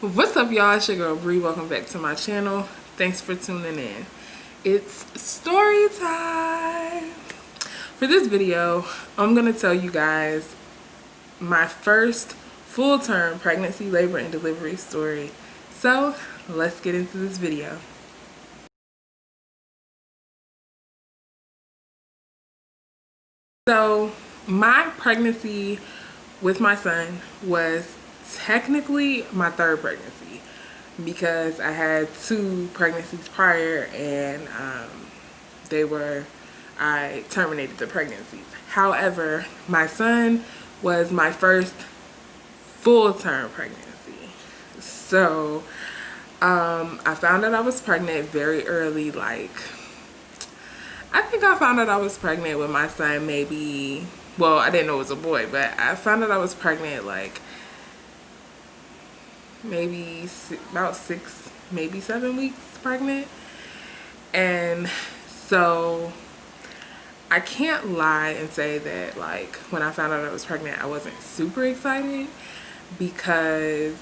What's up, y'all? It's your girl Brie. Welcome back to my channel. Thanks for tuning in. It's story time. For this video, I'm gonna tell you guys my first full-term pregnancy, labor, and delivery story. So let's get into this video. So my pregnancy with my son was technically my third pregnancy because I had two pregnancies prior and I terminated the pregnancies. However, my son was my first full-term pregnancy. So I found out I was pregnant very early. I think I found out I was pregnant with my son maybe, well, I didn't know it was a boy, but I found out I was pregnant maybe about 6, maybe 7 weeks pregnant. And so I can't lie and say that when I found out I was pregnant, I wasn't super excited because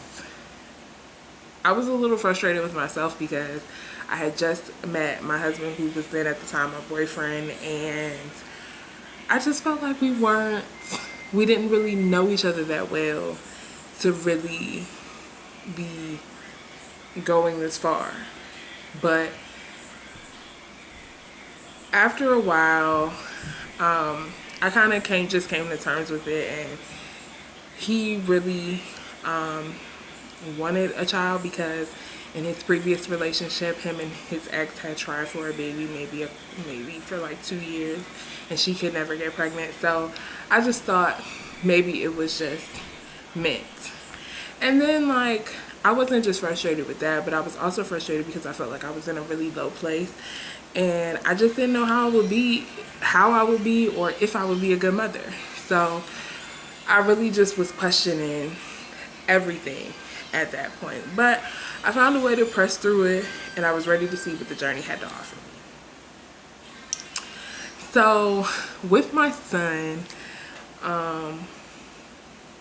I was a little frustrated with myself because I had just met my husband, who was then at the time my boyfriend, and I just felt like we didn't really know each other that well to really be going this far. But after a while, I kind of just came to terms with it, and he really wanted a child because in his previous relationship, him and his ex had tried for a baby maybe for like 2 years, and she could never get pregnant. So I just thought maybe it was just meant. And then I wasn't just frustrated with that, but I was also frustrated because I felt like I was in a really low place, and I just didn't know how I would be, or if I would be a good mother. So I really just was questioning everything at that point. But I found a way to press through it, and I was ready to see what the journey had to offer me. So with my son,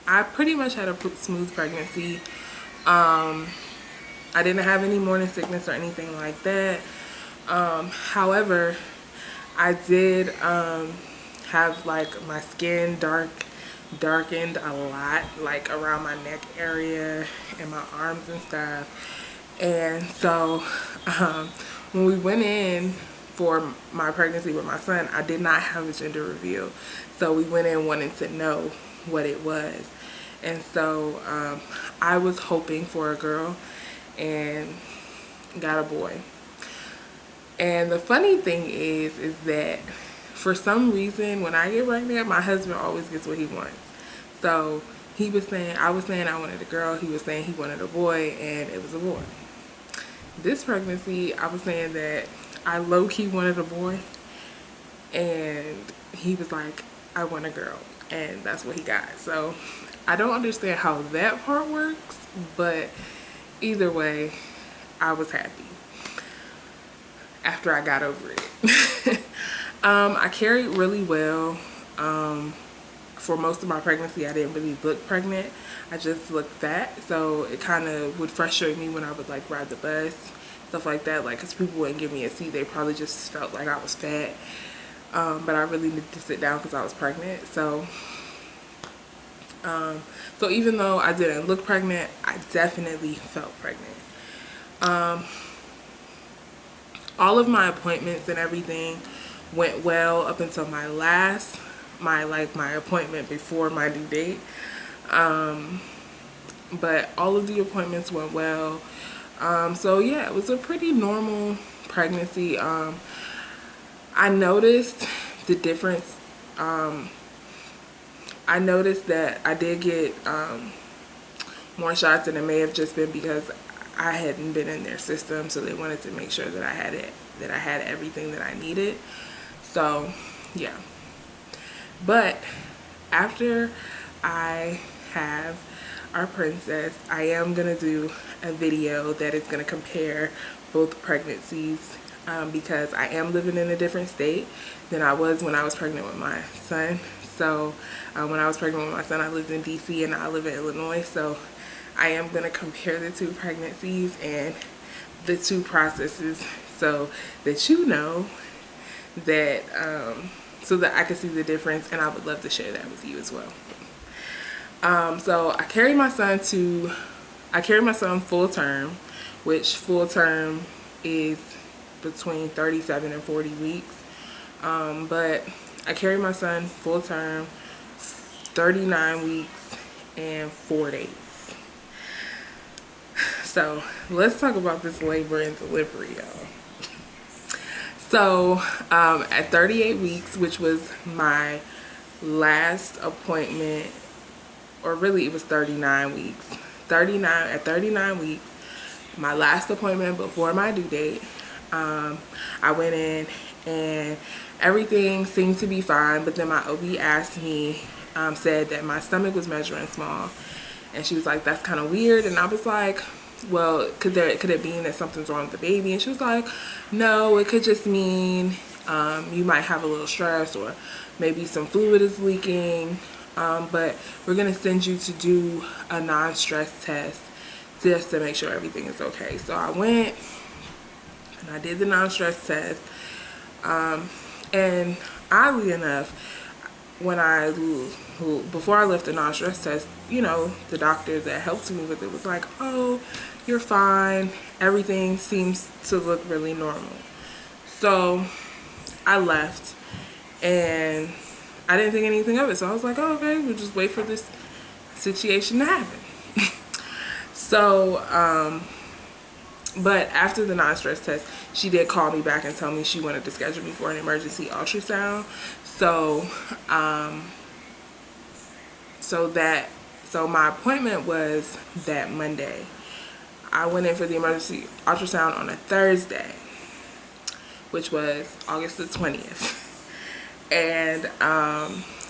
I pretty much had a smooth pregnancy. I didn't have any morning sickness or anything like that. However, I did have my skin darkened a lot, around my neck area and my arms and stuff. And so when we went in for my pregnancy with my son, I did not have a gender reveal. So we went in wanting to know what it was. And so I was hoping for a girl and got a boy. And the funny thing is that for some reason, when I get pregnant, my husband always gets what he wants. So I was saying I wanted a girl, he was saying he wanted a boy, and it was a boy. This pregnancy, I was saying that I low-key wanted a boy, and he was like, I want a girl, and that's what he got. So I don't understand how that part works, but either way, I was happy after I got over it. I carried really well. For most of my pregnancy, I didn't really look pregnant. I just looked fat, so it kind of would frustrate me when I would ride the bus, stuff like that. Because people wouldn't give me a seat, they probably just felt like I was fat. But I really needed to sit down because I was pregnant. So even though I didn't look pregnant, I definitely felt pregnant. All of my appointments and everything went well up until my appointment before my due date. But all of the appointments went well. So yeah, it was a pretty normal pregnancy. I noticed the difference. I noticed that I did get more shots, and it may have just been because I hadn't been in their system, so they wanted to make sure that I had everything that I needed. So yeah. But after I have our princess, I am gonna do a video that is gonna compare both pregnancies, because I am living in a different state than I was when I was pregnant with my son. So when I was pregnant with my son, I lived in DC, and now I live in Illinois. So I am going to compare the two pregnancies and the two processes so that you know that, so that I can see the difference, and I would love to share that with you as well. So I carried my son full term, which full term is between 37 and 40 weeks. But I carried my son full term, 39 weeks and 4 days. So let's talk about this labor and delivery, y'all. So at 38 weeks, which was my last appointment, or really it was 39 weeks. At 39 weeks, my last appointment before my due date, I went in and everything seemed to be fine, but then my OB asked me, said that my stomach was measuring small, and she was like, that's kind of weird. And I was like, well, could it mean that something's wrong with the baby? And she was like, no, it could just mean you might have a little stress, or maybe some fluid is leaking, but we're gonna send you to do a non-stress test just to make sure everything is okay. So I went and I did the non-stress test, and oddly enough, before I left the non-stress test, you know, the doctor that helped me with it was like, oh, you're fine, everything seems to look really normal. So I left and I didn't think anything of it, so I was like, oh, okay, we'll just wait for this situation to happen. So but after the non-stress test, she did call me back and tell me she wanted to schedule me for an emergency ultrasound. So my appointment was that Monday. I went in for the emergency ultrasound on a Thursday, which was August the 20th. And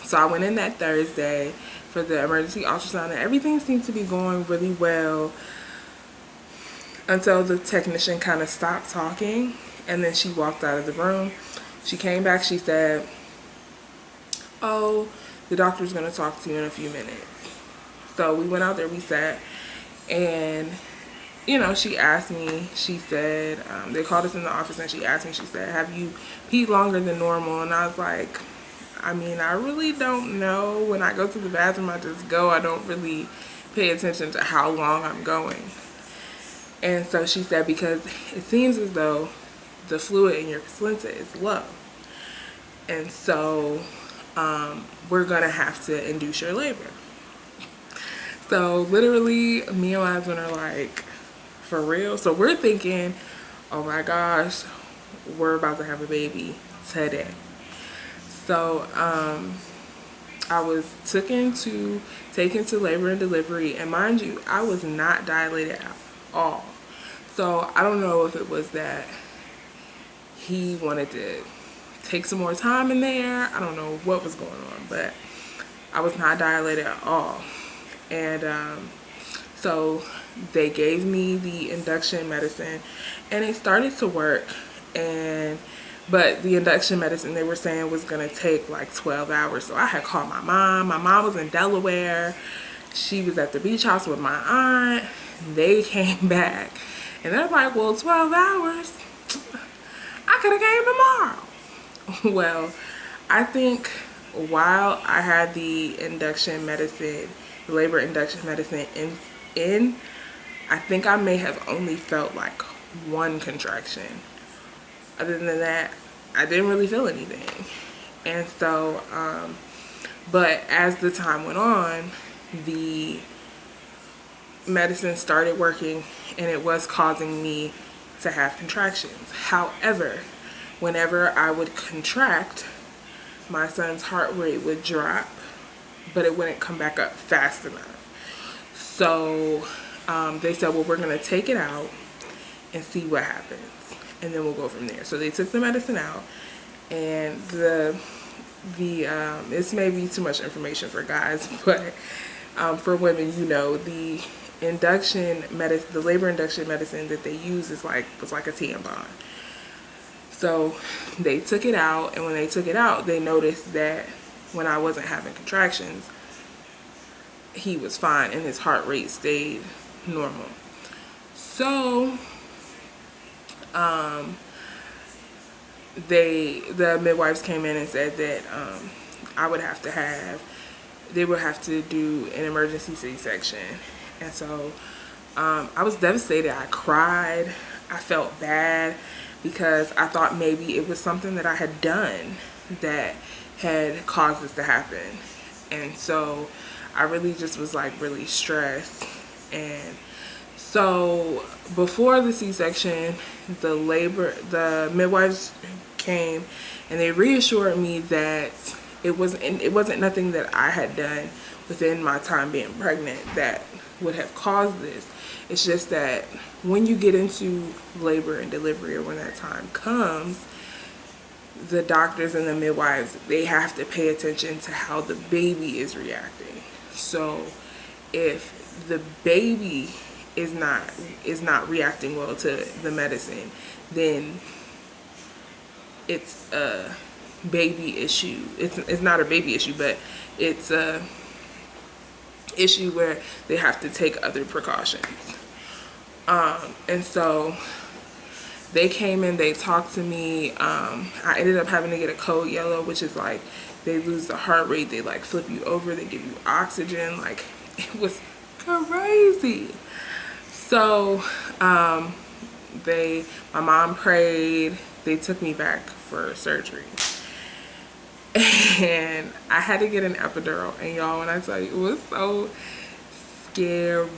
so I went in that Thursday for the emergency ultrasound, and everything seemed to be going really well until the technician kind of stopped talking, and then she walked out of the room. She came back, she said, oh, the doctor's gonna talk to you in a few minutes. So we went out there, we sat, and you know, she asked me, she said, they called us in the office and she asked me, she said, have you peed longer than normal? And I was like, I mean, I really don't know. When I go to the bathroom, I just go. I don't really pay attention to how long I'm going. And so she said, because it seems as though the fluid in your placenta is low. And so we're gonna have to induce your labor. So literally, me and my husband are like, for real? So we're thinking, oh my gosh, we're about to have a baby today. So I was taken to labor and delivery, and mind you, I was not dilated at all. So I don't know if it was that he wanted to take some more time in there. I don't know what was going on, but I was not dilated at all. And so they gave me the induction medicine, and it started to work. But the induction medicine, they were saying, was gonna take like 12 hours. So I had called my mom. My mom was in Delaware. She was at the beach house with my aunt. They came back, and they're like, well, 12 hours? I could have came tomorrow. Well, I think while I had the induction medicine, the labor induction medicine in, I think I may have only felt like one contraction. Other than that, I didn't really feel anything. And so, but as the time went on, the medicine started working, and it was causing me to have contractions. However, whenever I would contract, my son's heart rate would drop, but it wouldn't come back up fast enough. So they said, well, we're gonna take it out and see what happens, and then we'll go from there. So they took the medicine out, and this may be too much information for guys, but for women, you know, the labor induction medicine that they use was like a tampon. So they took it out, and when they took it out, they noticed that when I wasn't having contractions, he was fine and his heart rate stayed normal. So the midwives came in and said that they would have to do an emergency C-section. And so I was devastated. I cried. I felt bad because I thought maybe it was something that I had done that had caused this to happen. And so I really just was like really stressed. And so before the C-section, the midwives came and they reassured me that it wasn't nothing that I had done within my time being pregnant that would have caused this. It's just that when you get into labor and delivery, or when that time comes, the doctors and the midwives, they have to pay attention to how the baby is reacting. So if the baby is not reacting well to the medicine, then it's a baby issue. It's not a baby issue, but it's a issue where they have to take other precautions. And so they came in, they talked to me. I ended up having to get a code yellow, which is like they lose the heart rate, they like flip you over, they give you oxygen. Like, it was crazy. So my mom prayed, they took me back for surgery. And I had to get an epidural. And y'all, when I tell you, it was so scary.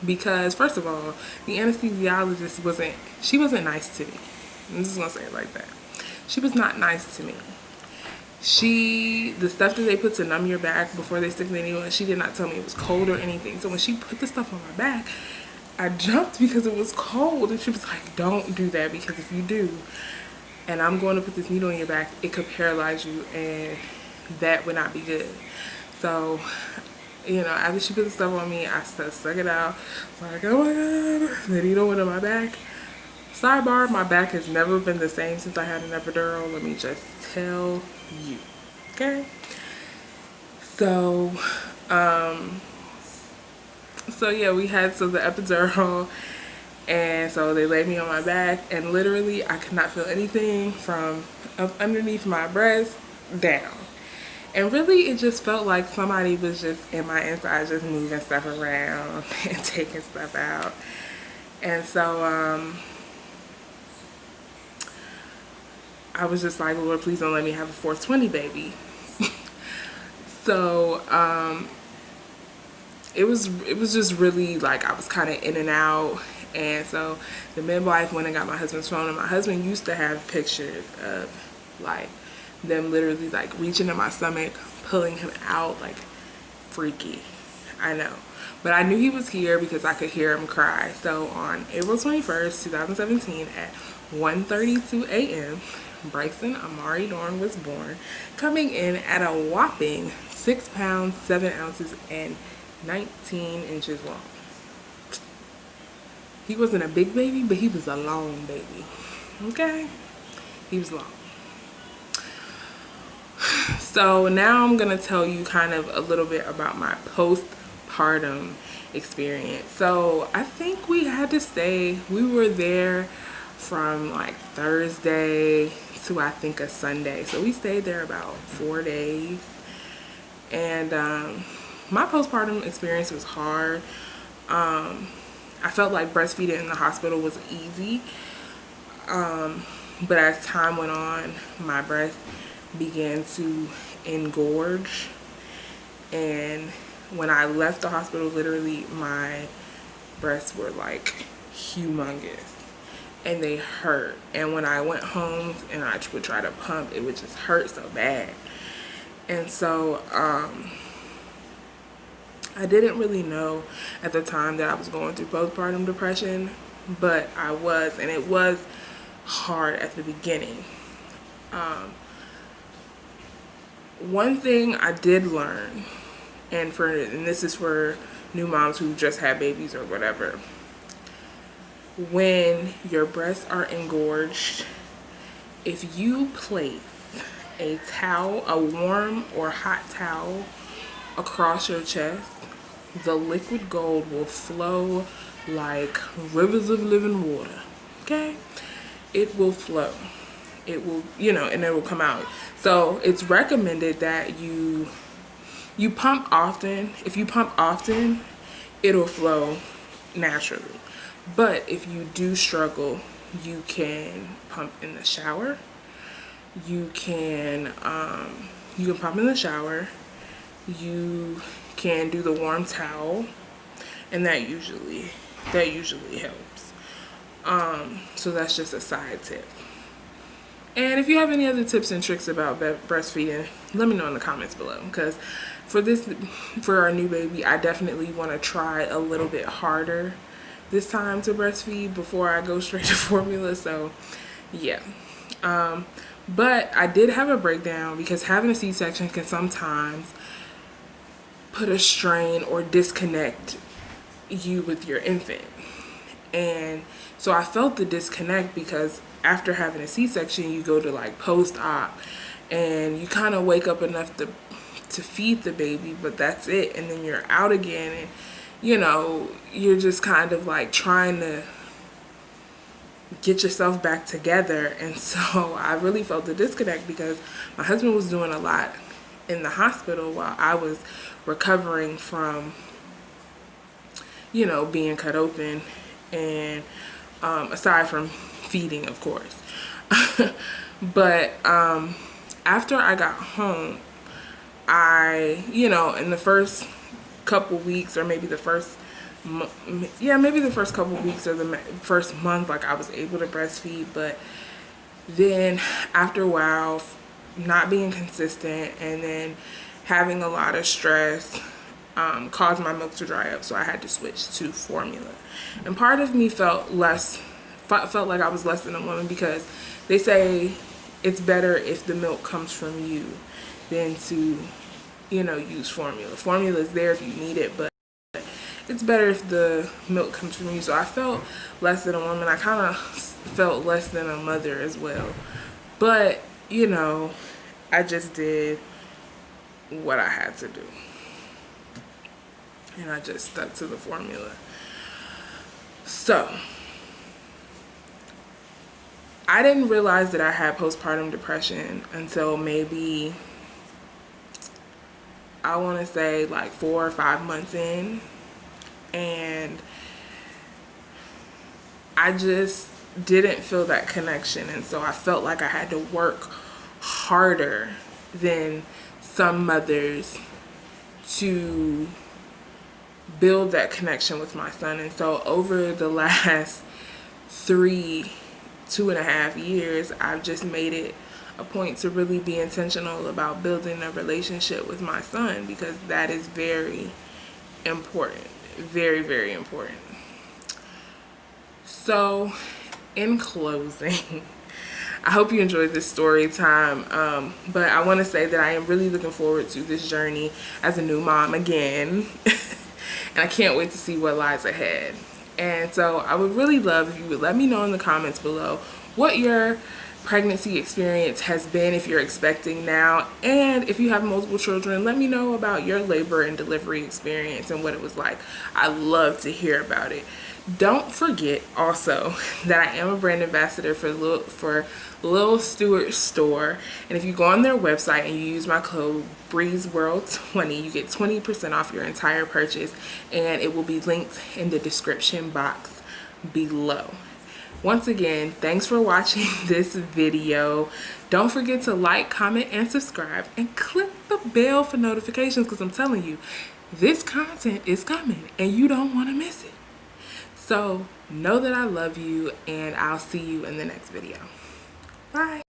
Because first of all, the anesthesiologist wasn't nice to me. I'm just gonna say it like that. She was not nice to me. The stuff that they put to numb your back before they stick the needle in, she did not tell me it was cold or anything. So when she put the stuff on my back, I jumped because it was cold. And she was like, don't do that, because if you do, and I'm going to put this needle in your back, it could paralyze you, and that would not be good. So, you know, after she put the stuff on me, I stuck it out. Like, oh my God, the needle went in my back. Sidebar, my back has never been the same since I had an epidural. Let me just tell you, okay? So, yeah, the epidural, and so they laid me on my back, and literally I could not feel anything from up underneath my breast down. And really, it just felt like somebody was just in my inside, just moving stuff around and taking stuff out. And so I was just like, Lord, please don't let me have a 420 baby. So it was just really like, I was kind of in and out. And so the midwife went and got my husband's phone, and my husband used to have pictures of like them literally like reaching in my stomach, pulling him out, like freaky. I know. But I knew he was here because I could hear him cry. So on April 21st, 2017 at 1:32 a.m., Bryson Amari Dorn was born, coming in at a whopping 6 pounds, 7 ounces, and 19 inches long. He wasn't a big baby, but he was a long baby. Okay? He was long. So now I'm going to tell you kind of a little bit about my postpartum experience. So I think we were there from like Thursday to I think a Sunday. So we stayed there about 4 days. And my postpartum experience was hard. I felt like breastfeeding in the hospital was easy. But as time went on, my breast began to engorge. And when I left the hospital, literally my breasts were like humongous. And they hurt. And when I went home and I would try to pump, it would just hurt so bad. And so I didn't really know at the time that I was going through postpartum depression, but I was, and it was hard at the beginning. One thing I did learn, and this is for new moms who just had babies or whatever, when your breasts are engorged, if you place a towel, a warm or hot towel, across your chest, the liquid gold will flow like rivers of living water. Okay? It will flow. It will, you know, and it will come out. So it's recommended that you pump often. If you pump often, it'll flow naturally. But if you do struggle, you can pump in the shower. You can pump in the shower. You can do the warm towel, and that usually helps. So that's just a side tip. And if you have any other tips and tricks about breastfeeding, let me know in the comments below, because for our new baby, I definitely want to try a little bit harder this time to breastfeed before I go straight to formula. So yeah. But I did have a breakdown because having a C-section can sometimes put a strain or disconnect you with your infant. And so I felt the disconnect because after having a C-section, you go to like post-op and you kind of wake up enough to feed the baby, but that's it. And then you're out again, and you know, you're just kind of like trying to get yourself back together. And so I really felt the disconnect because my husband was doing a lot in the hospital while I was recovering from, you know, being cut open, and aside from feeding, of course. But after I got home, you know, in the first couple weeks, or maybe the first maybe the first couple weeks or the first month, like I was able to breastfeed. But then after a while, not being consistent and then having a lot of stress caused my milk to dry up, so I had to switch to formula. And part of me felt like I was less than a woman, because they say it's better if the milk comes from you than to, you know, use formula. Formula is there if you need it, but it's better if the milk comes from you. So I felt less than a woman. I kind of felt less than a mother as well. But, you know, I just did what I had to do. And I just stuck to the formula. So I didn't realize that I had postpartum depression until maybe, I want to say like 4 or 5 months in. And I just didn't feel that connection. And so I felt like I had to work harder than some mothers to build that connection with my son. And so over the last 2.5 years, I've just made it a point to really be intentional about building a relationship with my son, because that is very important. Very, very important. So in closing, I hope you enjoyed this story time, but I want to say that I am really looking forward to this journey as a new mom again. And I can't wait to see what lies ahead. And so I would really love if you would let me know in the comments below what your pregnancy experience has been, if you're expecting now, and if you have multiple children, let me know about your labor and delivery experience and what it was like. I love to hear about it. Don't forget also that I am a brand ambassador for Lil Stewart Store, and if you go on their website and you use my code BreezeWorld20, you get 20% off your entire purchase, and it will be linked in the description box below. Once again, thanks for watching this video. Don't forget to like, comment, and subscribe, and click the bell for notifications, because I'm telling you, this content is coming and you don't want to miss it. So know that I love you, and I'll see you in the next video. Bye.